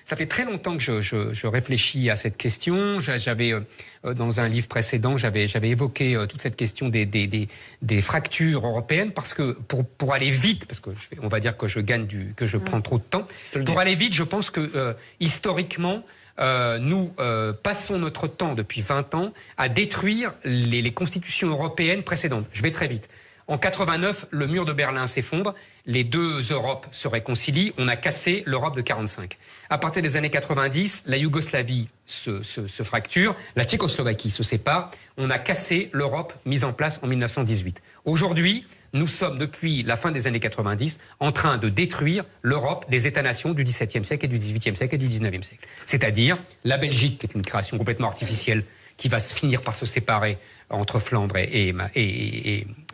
ça fait très longtemps que je réfléchis à cette question. J'avais, dans un livre précédent, j'avais évoqué toute cette question des fractures européennes, parce que pour aller vite, parce que on va dire que je prends trop de temps, pour aller vite, je pense que historiquement, nous passons notre temps depuis 20 ans à détruire les constitutions européennes précédentes. Je vais très vite. En 89, le mur de Berlin s'effondre, les deux Europes se réconcilient, on a cassé l'Europe de 45. À partir des années 90, la Yougoslavie se fracture, la Tchécoslovaquie se sépare, on a cassé l'Europe mise en place en 1918. Aujourd'hui, nous sommes, depuis la fin des années 90, en train de détruire l'Europe des États-nations du XVIIe siècle et du XVIIIe siècle et du XIXe siècle. C'est-à-dire la Belgique, qui est une création complètement artificielle, qui va finir par se séparer entre Flandre et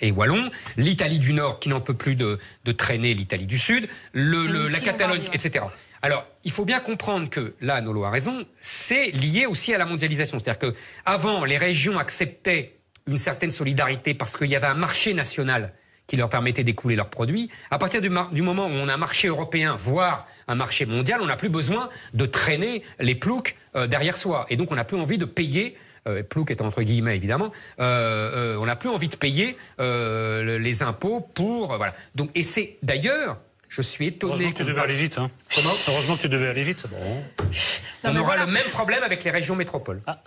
Wallon, l'Italie du Nord qui n'en peut plus de traîner l'Italie du Sud, la Catalogne, etc. Alors, il faut bien comprendre que, là, Nolo a raison, c'est lié aussi à la mondialisation. C'est-à-dire qu'avant, les régions acceptaient une certaine solidarité parce qu'il y avait un marché national qui leur permettait d'écouler leurs produits. À partir du moment où on a un marché européen, voire un marché mondial, on n'a plus besoin de traîner les ploucs derrière soi. Et donc, on n'a plus envie de payer... plouc étant entre guillemets évidemment, on n'a plus envie de payer les impôts pour... voilà. Donc, et c'est d'ailleurs, je suis étonné... Heureusement que tu devais aller vite. Hein. Comment ? Heureusement que tu devais aller vite. Bon. On aura le même problème avec les régions métropoles. Ah.